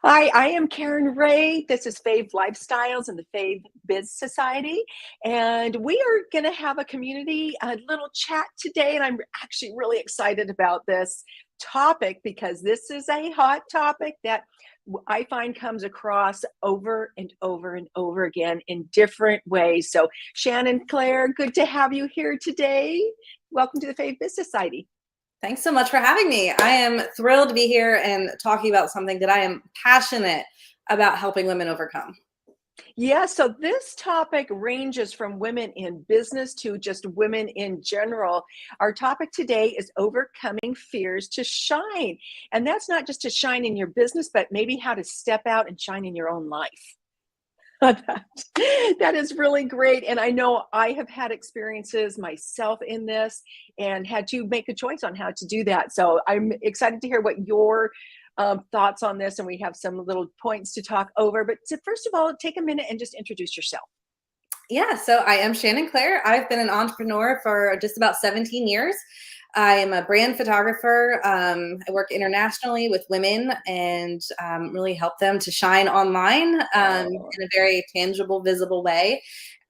Hi, I am Karen Ray. This is Fave Lifestyles and the Fave Biz Society. And we are going to have a little chat today. And I'm actually really excited about this topic because this is a hot topic that I find comes across over and over and over again in different ways. So, Shannon, Claire, good to have you here today. Welcome to the Fave Biz Society. Thanks so much for having me. I am thrilled to be here and talking about something that I am passionate about helping women overcome. Yeah, so this topic ranges from women in business to just women in general. Our topic today is overcoming fears to shine. And that's not just to shine in your business, but maybe how to step out and shine in your own life. That is really great. And I know I have had experiences myself in this and had to make a choice on how to do that. So I'm excited to hear what your thoughts on this. And we have some little points to talk over. But first of all, take a minute and just introduce yourself. Yeah, so I am Shannon Claire. I've been an entrepreneur for just about 17 years. I am a brand photographer. I work internationally with women and really help them to shine online in a very tangible, visible way.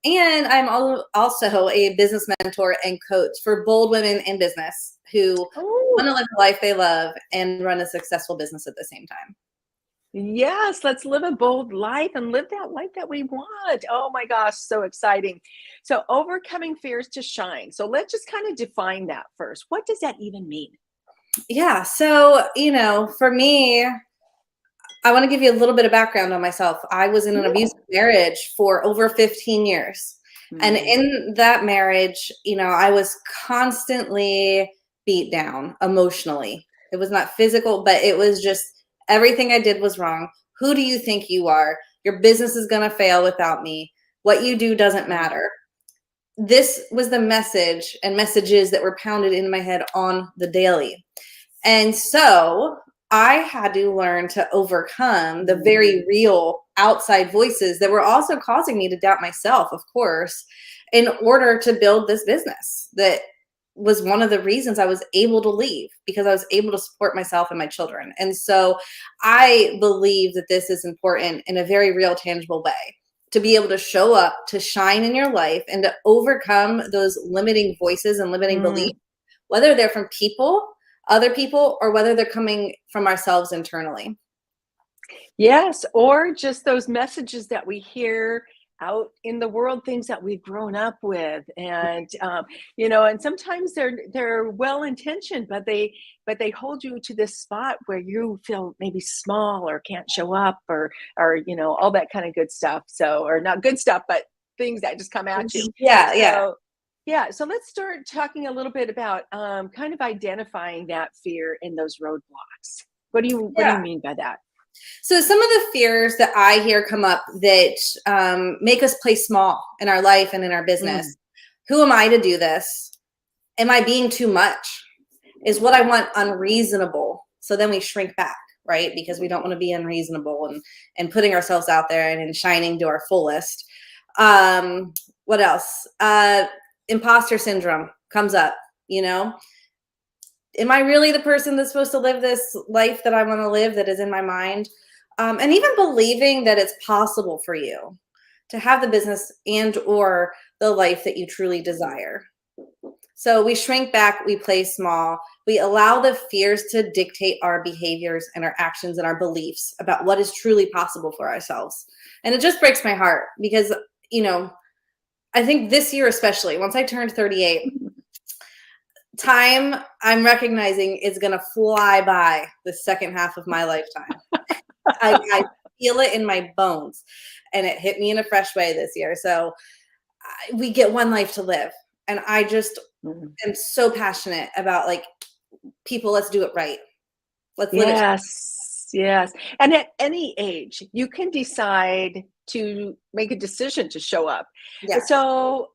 And I'm also a business mentor and coach for bold women in business who want to live the life they love and run a successful business at the same time. Yes, let's live a bold life and live that life that we want. Oh my gosh, so exciting. So, overcoming fears to shine. So, let's just kind of define that first. What does that even mean? Yeah. So, for me, I want to give you a little bit of background on myself. I was in an abusive marriage for over 15 years. And in that marriage, I was constantly beat down emotionally. It was not physical, but it was just everything I did was wrong. Who do you think you are? Your business is going to fail without me. What you do doesn't matter. This was the message and messages that were pounded in my head on the daily. And so I had to learn to overcome the very real outside voices that were also causing me to doubt myself, of course, in order to build this business. That was one of the reasons I was able to leave, because I was able to support myself and my children. And so I believe that this is important in a very real, tangible way, to be able to show up, to shine in your life, and to overcome those limiting voices and limiting beliefs, whether they're from other people, or whether they're coming from ourselves internally. Yes, or just those messages that we hear out in the world, things that we've grown up with, and and sometimes they're well intentioned, but they hold you to this spot where you feel maybe small or can't show up, or all that kind of good stuff. So, or not good stuff, but things that just come at you. Yeah. Yeah, so let's start talking a little bit about kind of identifying that fear in those roadblocks. What do you mean by that? So some of the fears that I hear come up that make us play small in our life and in our business. Who am I to do this? Am I being too much? Is what I want unreasonable? So then we shrink back, right? Because we don't want to be unreasonable and putting ourselves out there and shining to our fullest. What else? Imposter syndrome comes up, Am I really the person that's supposed to live this life that I want to live, that is in my mind? And even believing that it's possible for you to have the business and or the life that you truly desire. So we shrink back, we play small, we allow the fears to dictate our behaviors and our actions and our beliefs about what is truly possible for ourselves. And it just breaks my heart because, I think this year especially, once I turned 38, time I'm recognizing is going to fly by the second half of my lifetime. I feel it in my bones, and it hit me in a fresh way this year. So we get one life to live, and I just am so passionate about people. Let's do it right. Let's live it. Yes. And at any age, you can decide to make a decision to show up. Yes. So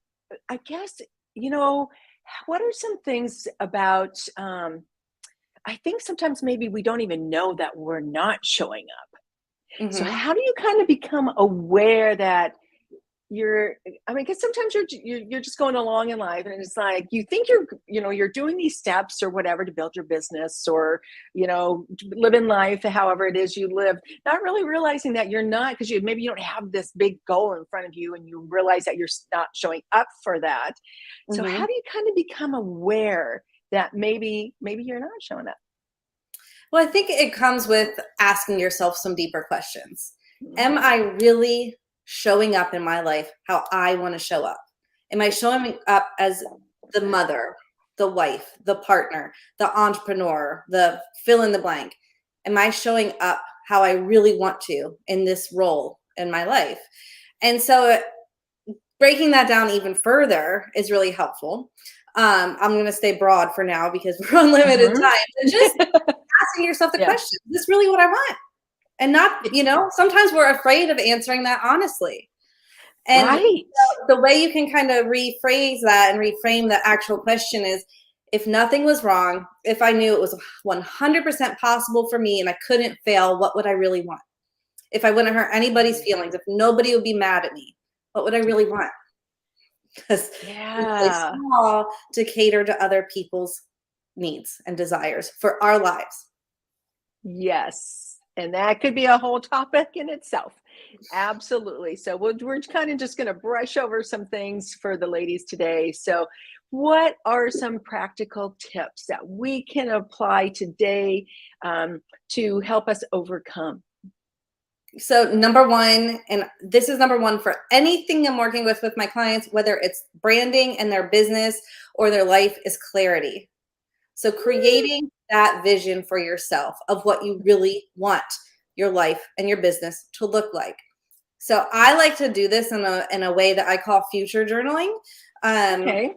I guess, what are some things about, I think sometimes maybe we don't even know that we're not showing up. So how do you kind of become aware that I mean, because sometimes you're just going along in life, and it's like you think you're doing these steps or whatever to build your business, or live in life however it is you live, not really realizing that you're not, because maybe you don't have this big goal in front of you, and you realize that you're not showing up for that. So how Mhm. do you kind of become aware that maybe you're not showing up? Well, I think it comes with asking yourself some deeper questions. Am Mm, I really showing up in my life how I want to show up? Am I showing up as the mother, the wife, the partner, the entrepreneur, the fill in the blank? Am I showing up how I really want to in this role in my life? And so breaking that down even further is really helpful. I'm going to stay broad for now because we're on limited mhm. time. And just asking yourself the Yeah. question, is this really what I want? And not, sometimes we're afraid of answering that honestly. And Right. the way you can kind of rephrase that and reframe the actual question is, if nothing was wrong, if I knew it was 100% possible for me and I couldn't fail, what would I really want? If I wouldn't hurt anybody's feelings, if nobody would be mad at me, what would I really want? Because we play Yeah. small to cater to other people's needs and desires for our lives. Yes. And that could be a whole topic in itself. Absolutely. So we're kind of just going to brush over some things for the ladies today. So, what are some practical tips that we can apply today, to help us overcome? So number one, and this is number one for anything I'm working with my clients, whether it's branding and their business or their life, is clarity. So creating that vision for yourself of what you really want your life and your business to look like. So I like to do this in a way that I call future journaling. Um, Okay.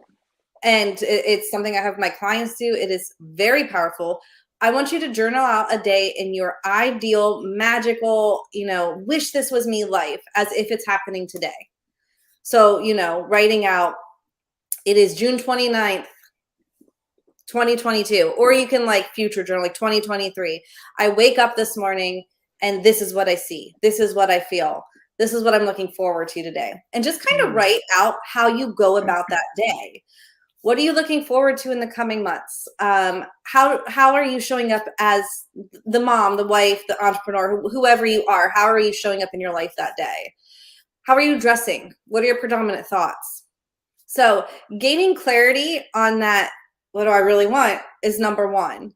and it's something I have my clients do. It is very powerful. I want you to journal out a day in your ideal, magical, wish this was me life as if it's happening today. So, writing out, it is June 29th, 2022, or you can like future journal, like 2023. I wake up this morning and this is what I see. This is what I feel. This is what I'm looking forward to today. And just kind of Mm. write out how you go about that day. What are you looking forward to in the coming months? How are you showing up as the mom, the wife, the entrepreneur, whoever you are? How are you showing up in your life that day? How are you dressing? What are your predominant thoughts? So gaining clarity on that, what do I really want, is number one.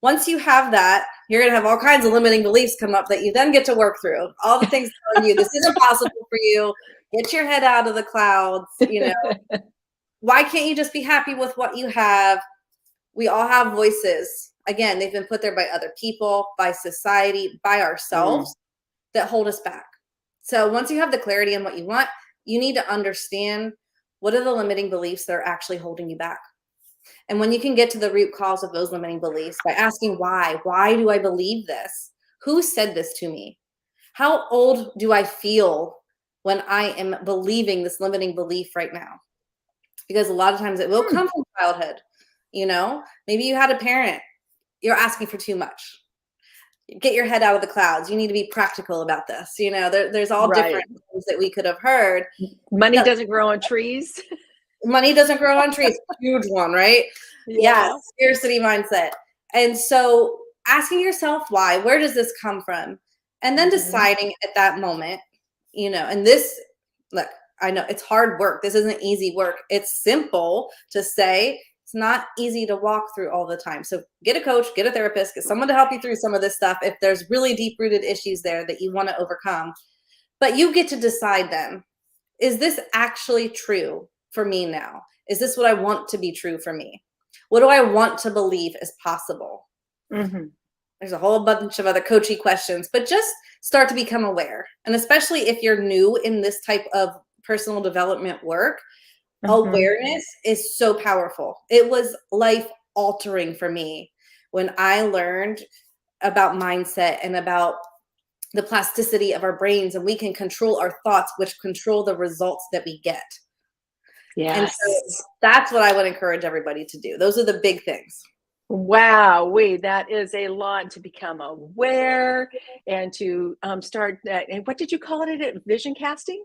Once you have that, you're going to have all kinds of limiting beliefs come up that you then get to work through. All the things telling you this isn't possible for you. Get your head out of the clouds, Why can't you just be happy with what you have? We all have voices. Again, they've been put there by other people, by society, by Mm. ourselves that hold us back. So once you have the clarity on what you want, you need to understand what are the limiting beliefs that are actually holding you back. And when you can get to the root cause of those limiting beliefs by asking why do I believe this? Who said this to me? How old do I feel when I am believing this limiting belief right now? Because a lot of times it will Hmm. come from childhood. Maybe you had a parent, you're asking for too much. Get your head out of the clouds. You need to be practical about this. There's all different Right. things that we could have heard. Money That doesn't grow on trees. money doesn't grow on trees. Huge one, right? Yes, Yeah. scarcity mindset. And so asking yourself why, where does this come from? And then Mhm. deciding at that moment, and this, look, I know it's hard work. This isn't easy work. It's simple to say. It's not easy to walk through all the time. So get a coach, get a therapist, get someone to help you through some of this stuff if there's really deep-rooted issues there that you want to overcome. But you get to decide then, is this actually true for me now? Is this what I want to be true for me? What do I want to believe is possible? Mhm. There's a whole bunch of other coachy questions, but just start to become aware. And especially if you're new in this type of personal development work, Mhm. awareness is so powerful. It was life altering for me when I learned about mindset and about the plasticity of our brains, and we can control our thoughts, which control the results that we get. And so Yes. that's what I would encourage everybody to do. Those are the big things. Wow, that is a lot to become aware and to start that. And what did you call it? Vision casting?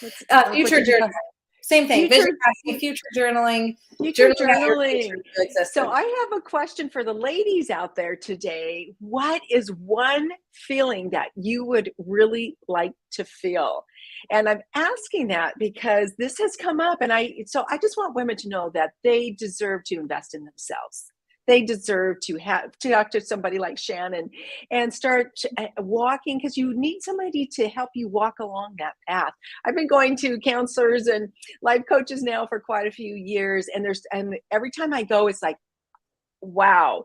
What Future did you journal. call Same thing. Vision future? casting, future journaling, Future journaling out your future journaling. into So existence. I have a question for the ladies out there today. What is one feeling that you would really like to feel? And I'm asking that because this has come up, and I just want women to know that they deserve to invest in themselves. They deserve to talk to somebody like Shannon and start walking, because you need somebody to help you walk along that path. I've been going to counselors and life coaches now for quite a few years, and every time I go, it's like, wow.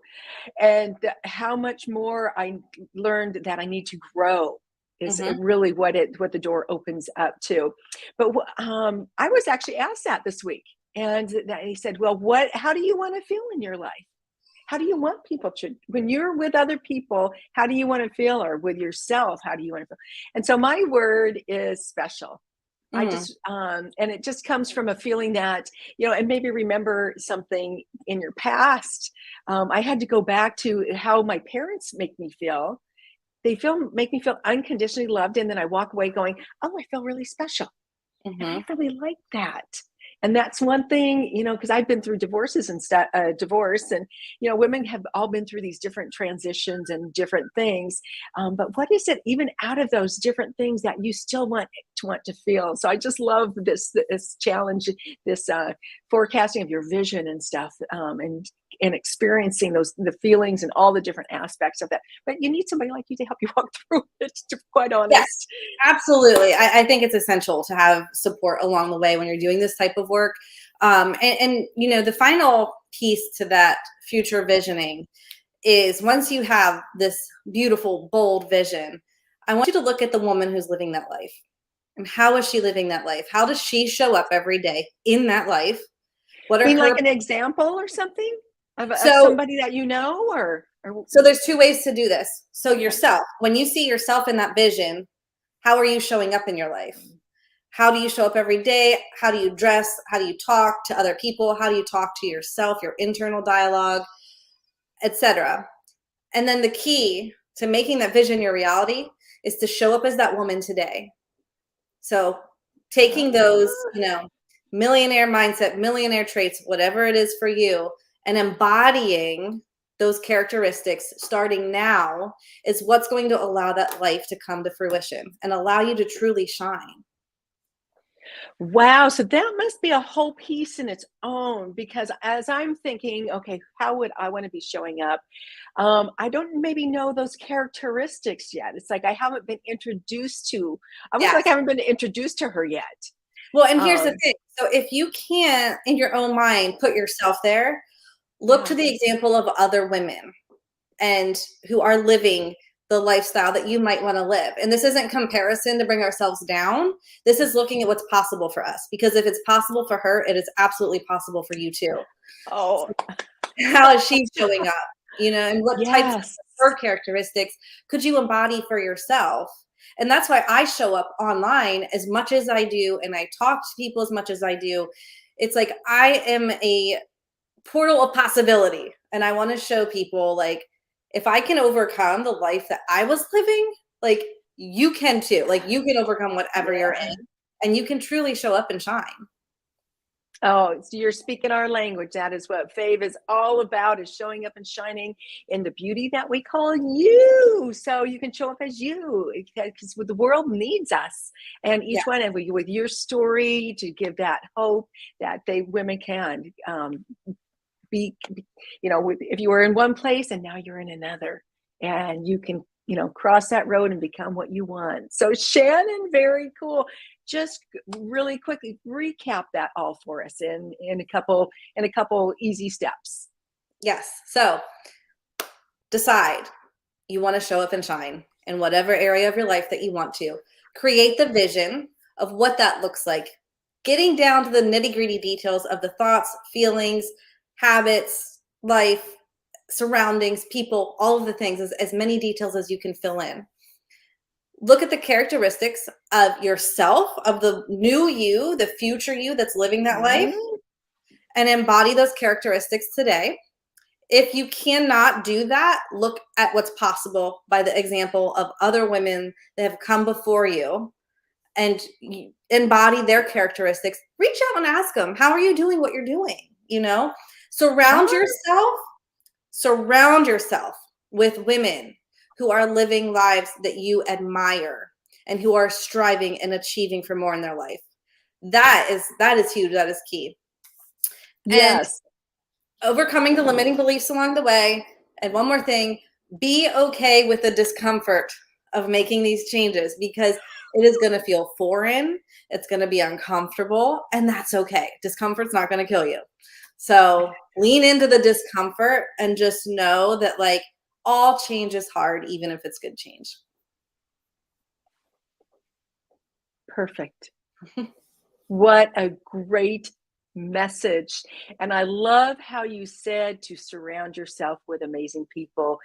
And how much more I learned that I need to grow is Mm-hmm. really what the door opens up to. But I was actually asked that this week, and he said, well, how do you want to feel in your life? How do you want people to, when you're with other people, how do you want to feel? Or with yourself, how do you want to feel? And so my word is special. I Mm-hmm. just, and it just comes from a feeling that, and maybe remember something in your past. I had to go back to how my parents make me feel. Make me feel unconditionally loved. And then I walk away going, oh, I feel really special. And Mm-hmm. I really like that. And that's one thing, because I've been through divorces and stuff, divorce, and women have all been through these different transitions and different things. But what is it, even out of those different things, that you still want to feel? So I just love this challenge, this forecasting of your vision and stuff, and experiencing the feelings and all the different aspects of that. But you need somebody like you to help you walk through it, to be quite Yes, honest. absolutely. I think it's essential to have support along the way when you're doing this type of work. And the final piece to that future visioning is, once you have this beautiful, bold vision, I want you to look at the woman who's living that life. And how is she living that life? How does she show up every day in that life? What are Mean like her an example or something of so somebody that or so there's two ways to do this. So okay. yourself, when you see yourself in that vision, how are you showing up in your life? How do you show up every day? How do you dress? How do you talk to other people? How do you talk to yourself, your internal dialogue, etc.? And then the key to making that vision your reality is to show up as that woman today. So taking those, Ah. millionaire mindset, millionaire traits, whatever it is for you, and embodying those characteristics starting now is what's going to allow that life to come to fruition and allow you to truly shine. Wow, so that must be a whole piece in its own, because as I'm thinking, okay, how would I want to be showing up? I don't maybe know those characteristics yet. It's like I haven't been introduced to, I almost Yes. like I haven't been introduced to her yet. Well, and here's the Um, thing. So if you can't, in your own mind, put yourself there, look to yeah. the example of other women and who are living the lifestyle that you might want to live. And this isn't comparison to bring ourselves down. This is looking at what's possible for us. Because if it's possible for her, it is absolutely possible for you too. Oh, How is she showing up? And what types of yes. her characteristics could you embody for yourself? And that's why I show up online as much as I do, and I talk to people as much as I do. It's like I am a portal of possibility, and I want to show people, like, if I can overcome the life that I was living, like, you can too. Like, you can overcome whatever you're Yeah. in, and you can truly show up and shine. Oh, so you're speaking our language. That is what Fave is all about, is showing up and shining in the beauty that we call you. So you can show up as you, because the world needs us. And Yeah. each one, and with your story, to give that hope that women can be, if you were in one place and now you're in another, and you can, cross that road and become what you want. So Shannon, very cool. Just really quickly recap that all for us in a couple easy steps. Yes. So decide you want to show up and shine in whatever area of your life that you want to. Create the vision of what that looks like, getting down to the nitty-gritty details of the thoughts, feelings, habits, life, surroundings, people, all of the things, as many details as you can fill in. Look at the characteristics of yourself, of the new you, the future you that's living that life, and embody those characteristics today. If you cannot do that, look at what's possible by the example of other women that have come before you and embody their characteristics, reach out and ask them, how are you doing what you're doing? Surround Oh, yourself with women who are living lives that you admire and who are striving and achieving for more in their life. That is huge. That is key. And yes. overcoming the limiting beliefs along the way. And one more thing, be okay with the discomfort of making these changes, because it is going to feel foreign. It's going to be uncomfortable, and that's okay. Discomfort's not going to kill you. So lean into the discomfort and just know that like all change is hard, even if it's good change. Perfect. What a great message. And I love how you said to surround yourself with amazing people.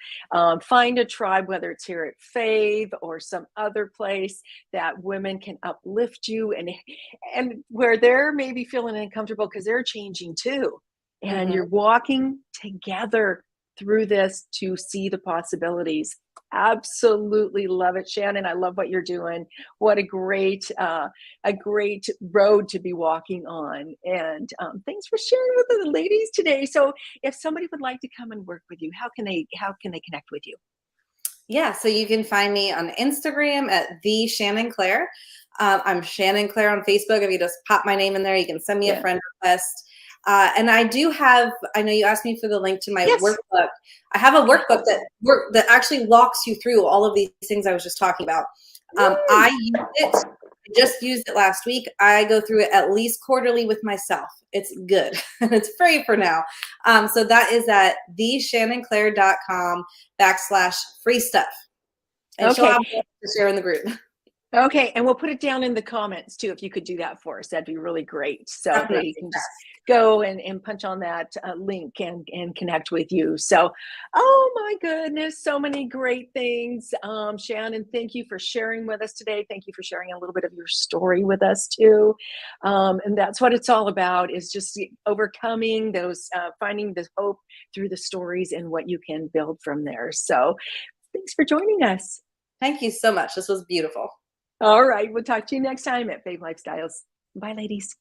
Find a tribe, whether it's here at Fave or some other place, that women can uplift you, and where they're maybe feeling uncomfortable because they're changing too. And Mhm. you're walking together through this to see the possibilities. Absolutely love it, Shannon. I love what you're doing. What a great road to be walking on. And thanks for sharing with the ladies today. So, if somebody would like to come and work with you, how can they connect with you? Yeah, so you can find me on Instagram at the Shannon Claire. I'm Shannon Claire on Facebook. If you just pop my name in there, you can send me a Yeah. friend request. And I do have, I know you asked me for the link to my Yes. workbook. I have a workbook that actually walks you through all of these things I was just talking about. I Yay. use it. I just used it last week. I go through it at least quarterly with myself. It's good. And it's free for now. So that is at theshannonclaire.com/free stuff. And she'll Okay. have more to share in the group. Okay, and we'll put it down in the comments too. If you could do that for us, that'd be really great. So they Definitely. can just go and punch on that link and connect with you. So, oh my goodness, so many great things. Shannon, thank you for sharing with us today. Thank you for sharing a little bit of your story with us too. And that's what it's all about, is just overcoming those, finding the hope through the stories and what you can build from there. So, thanks for joining us. Thank you so much. This was beautiful. All right. We'll talk to you next time at Fave Lifestyles. Bye, ladies.